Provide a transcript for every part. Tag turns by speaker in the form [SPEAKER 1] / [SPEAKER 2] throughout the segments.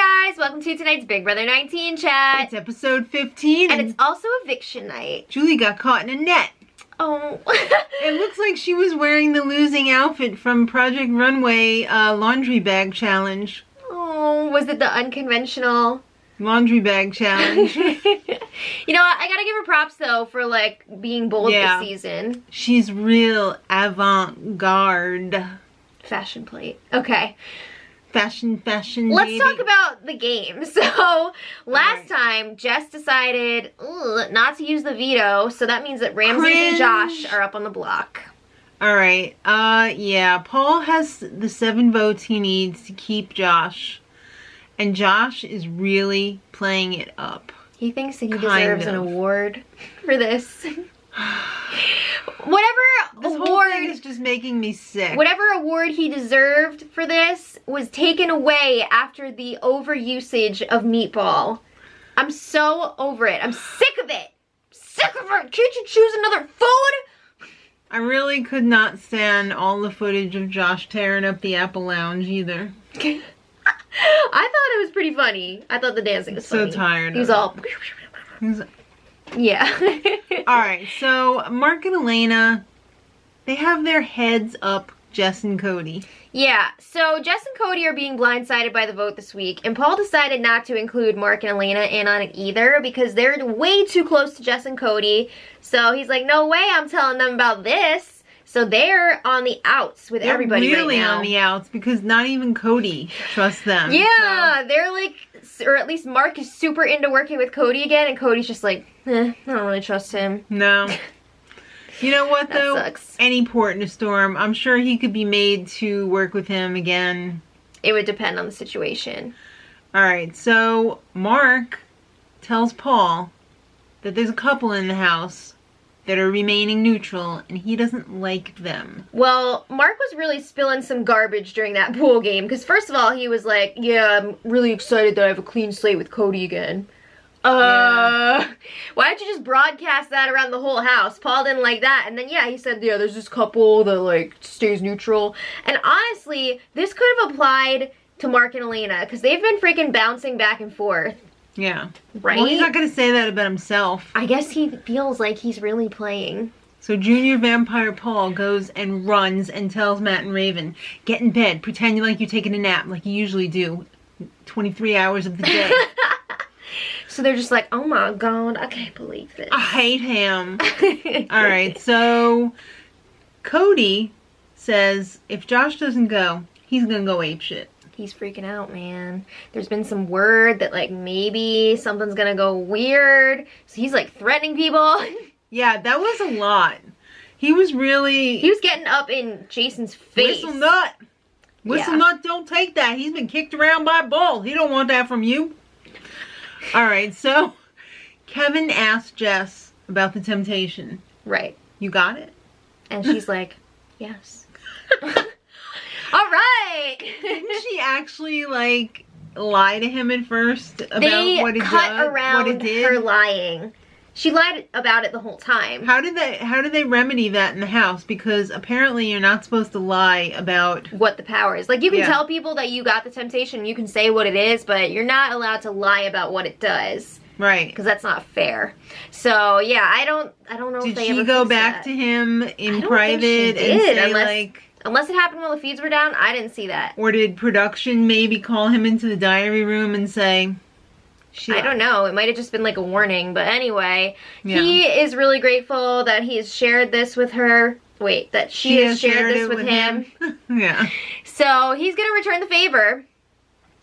[SPEAKER 1] guys, welcome to tonight's Big Brother 19 chat.
[SPEAKER 2] It's episode 15.
[SPEAKER 1] And it's also eviction night.
[SPEAKER 2] Julie got caught in a net.
[SPEAKER 1] Oh.
[SPEAKER 2] It looks like she was wearing the losing outfit from Project Runway laundry bag challenge.
[SPEAKER 1] Oh, was it the unconventional
[SPEAKER 2] laundry bag challenge?
[SPEAKER 1] You know what? I gotta give her props though for like being bold this season.
[SPEAKER 2] She's real avant-garde.
[SPEAKER 1] Fashion plate. Okay.
[SPEAKER 2] Fashion,
[SPEAKER 1] Let's
[SPEAKER 2] baby.
[SPEAKER 1] talk about the game. So, last time, Jess decided not to use the veto, so that means that Ramsey and Josh are up on the block.
[SPEAKER 2] Alright, yeah, Paul has the 7 votes he needs to keep Josh. And Josh is really playing it up.
[SPEAKER 1] He thinks that he deserves an award for this.
[SPEAKER 2] This whole thing is just making me sick.
[SPEAKER 1] Whatever award he deserved for this was taken away after the overusage of Meatball. I'm so over it. I'm sick of it. Sick of it. Can't you choose another food?
[SPEAKER 2] I really could not stand all the footage of Josh tearing up the Apple Lounge either.
[SPEAKER 1] I thought it was pretty funny. I thought the dancing was funny.
[SPEAKER 2] So tired.
[SPEAKER 1] He was all... Yeah.
[SPEAKER 2] Alright, so Mark and Elena, they have their heads up Jess and Cody.
[SPEAKER 1] Yeah, so Jess and Cody are being blindsided by the vote this week, and Paul decided not to include Mark and Elena in on it either because they're way too close to Jess and Cody. So he's like, no way I'm telling them about this. So they're on the outs with everybody right now. They're really
[SPEAKER 2] on the outs because not even Cody trusts them.
[SPEAKER 1] Yeah, so. They're like, or at least Mark is super into working with Cody again, and Cody's just like, I don't really trust him.
[SPEAKER 2] No. You know what though?
[SPEAKER 1] Sucks.
[SPEAKER 2] Any port in a storm, I'm sure he could be made to work with him again.
[SPEAKER 1] It would depend on the situation.
[SPEAKER 2] Alright, so Mark tells Paul that there's a couple in the house that are remaining neutral, and he doesn't like them.
[SPEAKER 1] Well, Mark was really spilling some garbage during that pool game, because first of all, he was like, yeah, I'm really excited that I have a clean slate with Cody again. Why don't you just broadcast that around the whole house? Paul didn't like that, and then yeah, he said, yeah, there's this couple that like stays neutral. And honestly, this could have applied to Mark and Elena, because they've been freaking bouncing back and forth.
[SPEAKER 2] Yeah.
[SPEAKER 1] Right?
[SPEAKER 2] Well, he's not going to say that about himself.
[SPEAKER 1] I guess he feels like he's really playing.
[SPEAKER 2] So Junior Vampire Paul goes and runs and tells Matt and Raven, get in bed, pretend like you're taking a nap like you usually do 23 hours of the day.
[SPEAKER 1] So they're just like, oh my god, I can't believe this.
[SPEAKER 2] I hate him. Alright, so Cody says if Josh doesn't go, he's going to go apeshit.
[SPEAKER 1] He's freaking out, man. There's been some word that like maybe something's gonna go weird. So he's like threatening people.
[SPEAKER 2] Yeah, that was a lot. He was
[SPEAKER 1] getting up in Jason's face.
[SPEAKER 2] Whistle nut. Whistle nut, don't take that. He's been kicked around by a bull. He don't want that from you. Alright, so Kevin asked Jess about the temptation.
[SPEAKER 1] Right.
[SPEAKER 2] You got it?
[SPEAKER 1] And she's like, yes. All right.
[SPEAKER 2] Didn't she actually like lie to him at first about what it did?
[SPEAKER 1] They cut around her lying. She lied about it the whole time.
[SPEAKER 2] How did they remedy that in the house? Because apparently you're not supposed to lie about
[SPEAKER 1] what the power is. Like you can tell people that you got the temptation, you can say what it is, but you're not allowed to lie about what it does.
[SPEAKER 2] Right.
[SPEAKER 1] Because that's not fair. So yeah, I don't know if they ever
[SPEAKER 2] Did she go back to him in private and say like?
[SPEAKER 1] Unless it happened while the feeds were down, I didn't see that.
[SPEAKER 2] Or did production maybe call him into the diary room and say,
[SPEAKER 1] I don't know. It might have just been like a warning. But anyway, he is really grateful that he has shared this with her. Wait, that she has shared this with him.
[SPEAKER 2] Yeah.
[SPEAKER 1] So he's going to return the favor.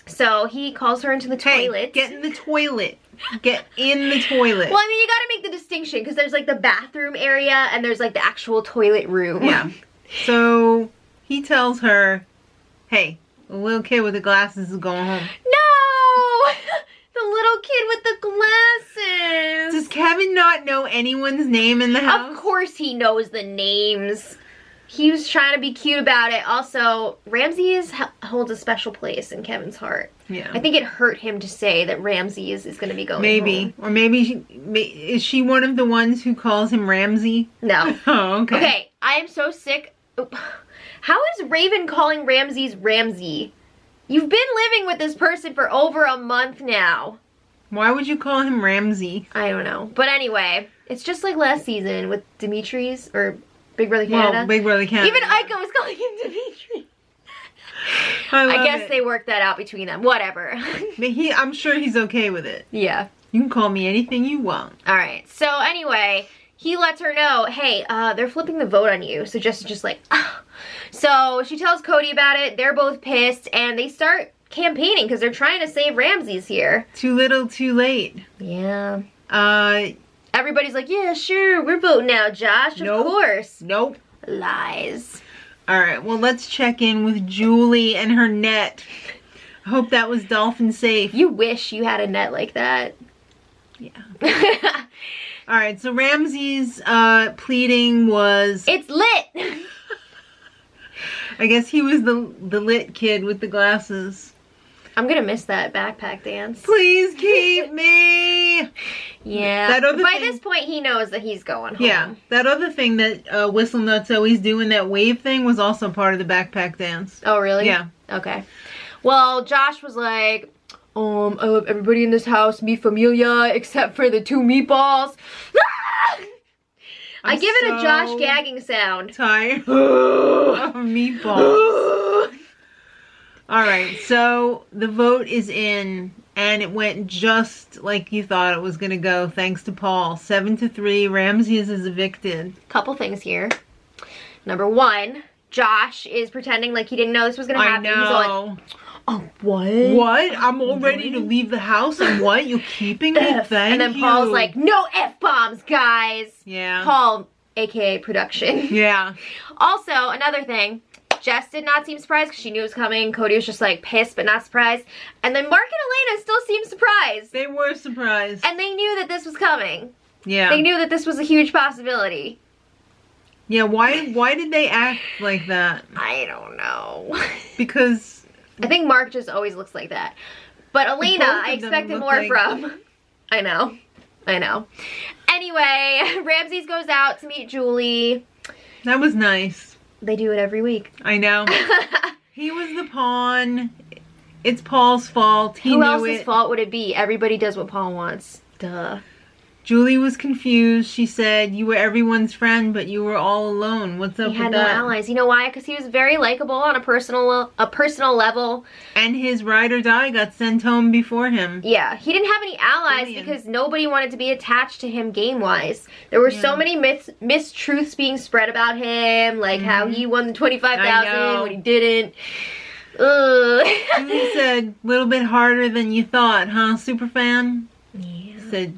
[SPEAKER 1] So he calls her into the toilet.
[SPEAKER 2] Get in the toilet. Get in the toilet.
[SPEAKER 1] Well, I mean, you got to make the distinction because there's like the bathroom area and there's like the actual toilet room.
[SPEAKER 2] Yeah. So he tells her, hey, the little kid with the glasses is going home.
[SPEAKER 1] No! The little kid with the glasses.
[SPEAKER 2] Does Kevin not know anyone's name in the house?
[SPEAKER 1] Of course he knows the names. He was trying to be cute about it. Also, Ramsey holds a special place in Kevin's heart.
[SPEAKER 2] Yeah.
[SPEAKER 1] I think it hurt him to say that Ramsey is going to be going home.
[SPEAKER 2] Or maybe is she one of the ones who calls him Ramsey?
[SPEAKER 1] No.
[SPEAKER 2] Oh, okay.
[SPEAKER 1] Okay, I am so sick. How is Raven calling Ramsey's Ramsey? You've been living with this person for over a month now.
[SPEAKER 2] Why would you call him Ramsey?
[SPEAKER 1] I don't know. But anyway, it's just like last season with Dimitri's, or Big Brother Canada.
[SPEAKER 2] Well, Big Brother Canada.
[SPEAKER 1] Even Ika was calling him Dimitri. I guess they worked that out between them. Whatever.
[SPEAKER 2] But I'm sure he's okay with it.
[SPEAKER 1] Yeah.
[SPEAKER 2] You can call me anything you want.
[SPEAKER 1] Alright, so anyway, he lets her know, hey, they're flipping the vote on you. So Jess is just like, ah. So she tells Cody about it. They're both pissed, and they start campaigning because they're trying to save Ramses here.
[SPEAKER 2] Too little, too late.
[SPEAKER 1] Yeah. Everybody's like, yeah, sure, we're voting now, Josh. Of course.
[SPEAKER 2] Nope.
[SPEAKER 1] Lies.
[SPEAKER 2] Alright, well, let's check in with Julie and her net. I hope that was dolphin safe.
[SPEAKER 1] You wish you had a net like that.
[SPEAKER 2] Yeah. Alright, so Ramsey's pleading was...
[SPEAKER 1] It's lit!
[SPEAKER 2] I guess he was the lit kid with the glasses.
[SPEAKER 1] I'm gonna miss that backpack dance.
[SPEAKER 2] Please keep me!
[SPEAKER 1] Yeah. By this point, he knows that he's going home.
[SPEAKER 2] Yeah. That other thing that Whistle Nuts always doing, that wave thing, was also part of the backpack dance.
[SPEAKER 1] Oh, really?
[SPEAKER 2] Yeah.
[SPEAKER 1] Okay. Well, Josh was like, I love everybody in this house, mi familia, except for the 2 meatballs. I give it a Josh gagging sound.
[SPEAKER 2] Tired of meatballs. Alright, so the vote is in, and it went just like you thought it was going to go, thanks to Paul. 7-3, Ramses is evicted.
[SPEAKER 1] Couple things here. Number 1, Josh is pretending like he didn't know this was going to happen.
[SPEAKER 2] I know.
[SPEAKER 1] He's all like, oh, what?
[SPEAKER 2] What? I'm all ready to leave the house, and what? You're keeping me? Thank you.
[SPEAKER 1] And then Paul's like, no F-bombs, guys.
[SPEAKER 2] Yeah.
[SPEAKER 1] Paul, a.k.a. production.
[SPEAKER 2] Yeah.
[SPEAKER 1] Also, another thing. Jess did not seem surprised because she knew it was coming. Cody was just like pissed but not surprised. And then Mark and Elena still seemed surprised.
[SPEAKER 2] They were surprised.
[SPEAKER 1] And they knew that this was coming.
[SPEAKER 2] Yeah.
[SPEAKER 1] They knew that this was a huge possibility.
[SPEAKER 2] Yeah, why did they act like that?
[SPEAKER 1] I don't know.
[SPEAKER 2] Because...
[SPEAKER 1] I think Mark just always looks like that. But Elena, I expected more from. I know. Anyway, Ramses goes out to meet Julie.
[SPEAKER 2] That was nice.
[SPEAKER 1] They do it every week.
[SPEAKER 2] I know. He was the pawn. It's Paul's fault.
[SPEAKER 1] Who else's fault would it be? Everybody does what Paul wants. Duh.
[SPEAKER 2] Julie was confused. She said, you were everyone's friend, but you were all alone. What's up with that?
[SPEAKER 1] He had no allies. You know why? Because he was very likable on a personal level.
[SPEAKER 2] And his ride or die got sent home before him.
[SPEAKER 1] Yeah. He didn't have any allies because nobody wanted to be attached to him game-wise. There were so many mistruths being spread about him, like how he won the $25,000 when he didn't.
[SPEAKER 2] Julie said, a little bit harder than you thought, huh, superfan?
[SPEAKER 1] Yeah.
[SPEAKER 2] Said,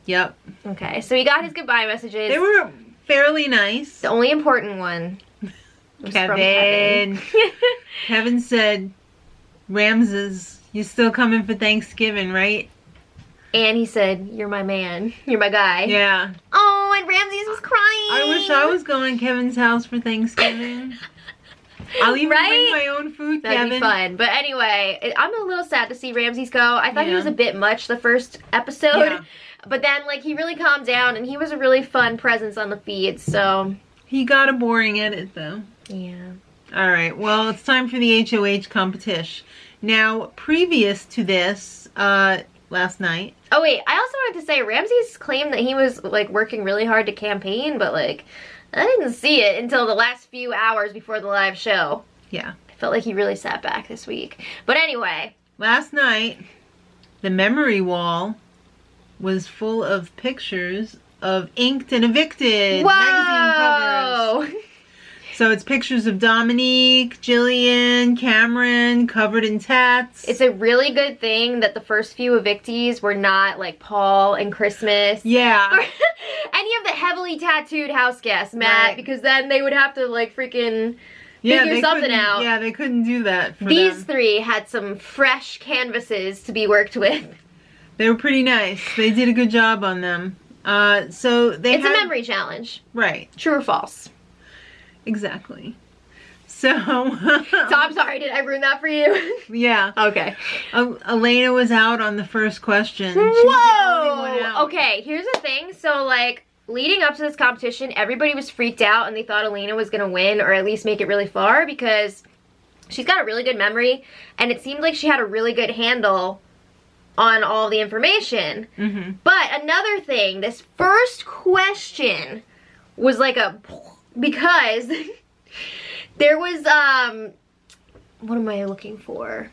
[SPEAKER 2] yep.
[SPEAKER 1] Okay, so he got his goodbye messages.
[SPEAKER 2] They were fairly nice.
[SPEAKER 1] The only important one was from Kevin.
[SPEAKER 2] Kevin said, Ramses, you still coming for Thanksgiving, right?
[SPEAKER 1] And he said, you're my man. You're my guy.
[SPEAKER 2] Yeah.
[SPEAKER 1] Oh, and Ramses was crying.
[SPEAKER 2] I wish I was going to Kevin's house for Thanksgiving. I'll even bring my own food, Kevin.
[SPEAKER 1] That'd be fun. But anyway, I'm a little sad to see Ramses go. I thought he was a bit much the first episode. Yeah. But then, like, he really calmed down, and he was a really fun presence on the feed, so...
[SPEAKER 2] He got a boring edit, though.
[SPEAKER 1] Yeah.
[SPEAKER 2] Alright, well, it's time for the HOH competition. Now, previous to this, last night...
[SPEAKER 1] Oh, wait, I also wanted to say, Ramses claimed that he was, like, working really hard to campaign, but, like, I didn't see it until the last few hours before the live show.
[SPEAKER 2] Yeah.
[SPEAKER 1] I felt like he really sat back this week. But anyway...
[SPEAKER 2] Last night, the memory wall was full of pictures of Inked and Evicted magazine covers. So it's pictures of Dominique, Jillian, Cameron, covered in tats.
[SPEAKER 1] It's a really good thing that the first few evictees were not like Paul and Christmas.
[SPEAKER 2] Yeah.
[SPEAKER 1] Or any of the heavily tattooed house guests, Matt, because then they would have to like freaking figure something out.
[SPEAKER 2] Yeah, they couldn't do that for
[SPEAKER 1] These three had some fresh canvases to be worked with.
[SPEAKER 2] They were pretty nice. They did a good job on them. So they
[SPEAKER 1] It's a memory challenge.
[SPEAKER 2] Right.
[SPEAKER 1] True or false?
[SPEAKER 2] Exactly. So...
[SPEAKER 1] So I'm sorry, did I ruin that for you?
[SPEAKER 2] Yeah.
[SPEAKER 1] Okay.
[SPEAKER 2] Elena was out on the first question.
[SPEAKER 1] Whoa! Okay, here's the thing. So, like, leading up to this competition, everybody was freaked out and they thought Elena was going to win or at least make it really far because she's got a really good memory, and it seemed like she had a really good handle on all the information.
[SPEAKER 2] Mm-hmm.
[SPEAKER 1] But another thing, this first question was like because there was, what am I looking for?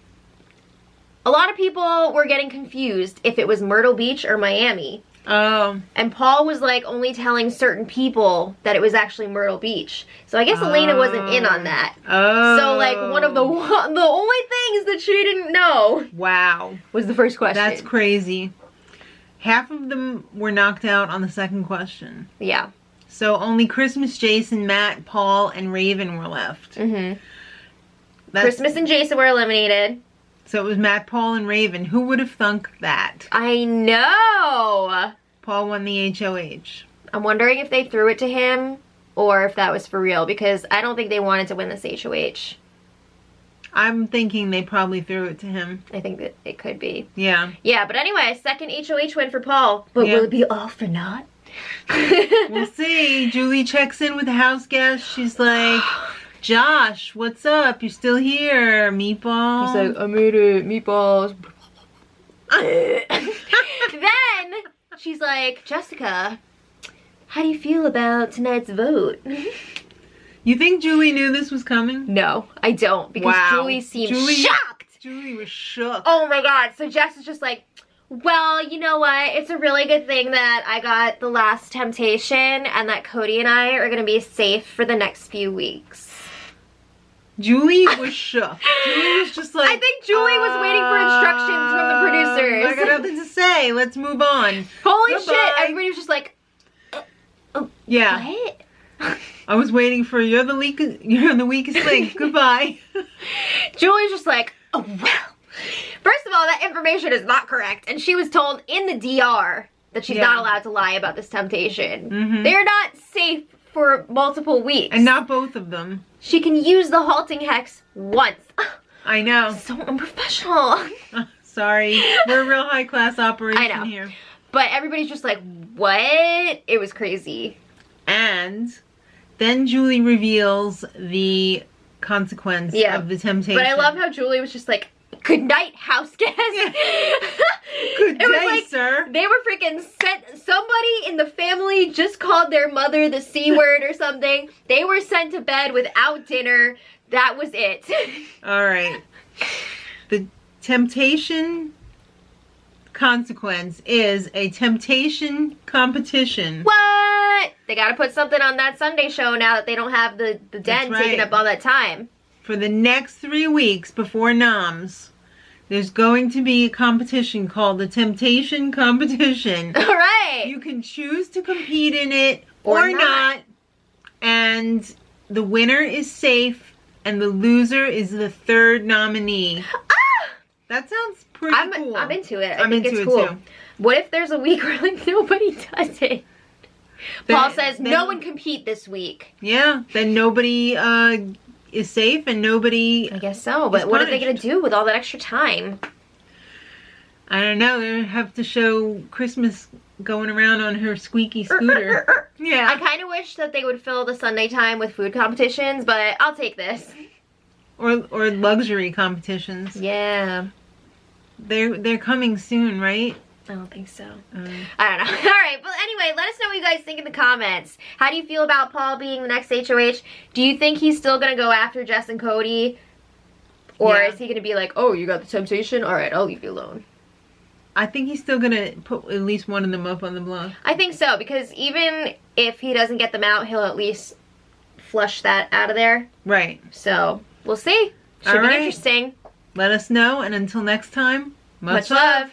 [SPEAKER 1] A lot of people were getting confused if it was Myrtle Beach or Miami.
[SPEAKER 2] Oh.
[SPEAKER 1] And Paul was like only telling certain people that it was actually Myrtle Beach. So I guess Elena wasn't in on that.
[SPEAKER 2] Oh.
[SPEAKER 1] So like the only things that she didn't know.
[SPEAKER 2] Wow.
[SPEAKER 1] Was the first question.
[SPEAKER 2] That's crazy. Half of them were knocked out on the second question.
[SPEAKER 1] Yeah.
[SPEAKER 2] So only Christmas, Jason, Matt, Paul, and Raven were left.
[SPEAKER 1] Mm-hmm. Christmas and Jason were eliminated.
[SPEAKER 2] So it was Matt, Paul, and Raven. Who would have thunk that?
[SPEAKER 1] I know.
[SPEAKER 2] Paul won the HOH.
[SPEAKER 1] I'm wondering if they threw it to him or if that was for real, because I don't think they wanted to win this HOH.
[SPEAKER 2] I'm thinking they probably threw it to him.
[SPEAKER 1] I think that it could be.
[SPEAKER 2] Yeah.
[SPEAKER 1] Yeah, but anyway, second HOH win for Paul. But will it be all for naught?
[SPEAKER 2] We'll see. Julie checks in with the house guest. She's like, Josh, what's up? You still here, meatball?
[SPEAKER 1] He's like, I made it, meatballs. Then she's like, Jessica, how do you feel about tonight's vote?
[SPEAKER 2] You think Julie knew this was coming?
[SPEAKER 1] No, I don't, because Julie seemed shocked.
[SPEAKER 2] Julie was shook.
[SPEAKER 1] Oh my god. So Jess is just like, well, you know what? It's a really good thing that I got The Last Temptation and that Cody and I are going to be safe for the next few weeks.
[SPEAKER 2] Julie was shook. Julie was just like,
[SPEAKER 1] I think Julie was waiting for instructions from the producers.
[SPEAKER 2] I got nothing to say. Let's move on.
[SPEAKER 1] Holy shit. Everybody was just like,
[SPEAKER 2] yeah.
[SPEAKER 1] What?
[SPEAKER 2] I was waiting for you're the weakest link. Goodbye.
[SPEAKER 1] Julie's just like, oh well. First of all, that information is not correct, and she was told in the DR that she's not allowed to lie about this temptation.
[SPEAKER 2] Mm-hmm.
[SPEAKER 1] They're not safe for multiple weeks.
[SPEAKER 2] And not both of them.
[SPEAKER 1] She can use the halting hex once.
[SPEAKER 2] I know.
[SPEAKER 1] So unprofessional.
[SPEAKER 2] Sorry. We're a real high class operation here.
[SPEAKER 1] But everybody's just like, what? It was crazy.
[SPEAKER 2] And then Julie reveals the consequence of the temptation.
[SPEAKER 1] But I love how Julie was just like, good night, house guest.
[SPEAKER 2] Good day, sir.
[SPEAKER 1] They were freaking sent. Somebody in the family just called their mother the C word or something. They were sent to bed without dinner. That was it.
[SPEAKER 2] All right. The temptation consequence is a temptation competition.
[SPEAKER 1] What? They got to put something on that Sunday show now that they don't have the den taking up all that time.
[SPEAKER 2] For the next 3 weeks before Noms, there's going to be a competition called the Temptation Competition.
[SPEAKER 1] All right.
[SPEAKER 2] You can choose to compete in it or not. And the winner is safe and the loser is the third nominee. Ah! That sounds pretty cool.
[SPEAKER 1] I'm into it.
[SPEAKER 2] I think it's cool. Too.
[SPEAKER 1] What if there's a week where like nobody does it? Paul says no one compete this week.
[SPEAKER 2] Yeah, then nobody is safe and nobody
[SPEAKER 1] I guess so, but what are they going to do with all that extra time?
[SPEAKER 2] I don't know. They have to show Christmas going around on her squeaky scooter. Yeah.
[SPEAKER 1] I kind of wish that they would fill the Sunday time with food competitions, but I'll take this.
[SPEAKER 2] Or luxury competitions.
[SPEAKER 1] Yeah.
[SPEAKER 2] They're coming soon, right?
[SPEAKER 1] I don't think so. I don't know. Alright, but anyway, let us know what you guys think in the comments. How do you feel about Paul being the next HOH? Do you think he's still going to go after Jess and Cody? Or is he going to be like, oh, you got the temptation? Alright, I'll leave you alone.
[SPEAKER 2] I think he's still going to put at least one of them up on the bluff.
[SPEAKER 1] I think so, because even if he doesn't get them out, he'll at least flush that out of there.
[SPEAKER 2] Right.
[SPEAKER 1] So, we'll see. Should be interesting.
[SPEAKER 2] Let us know, and until next time,
[SPEAKER 1] much love.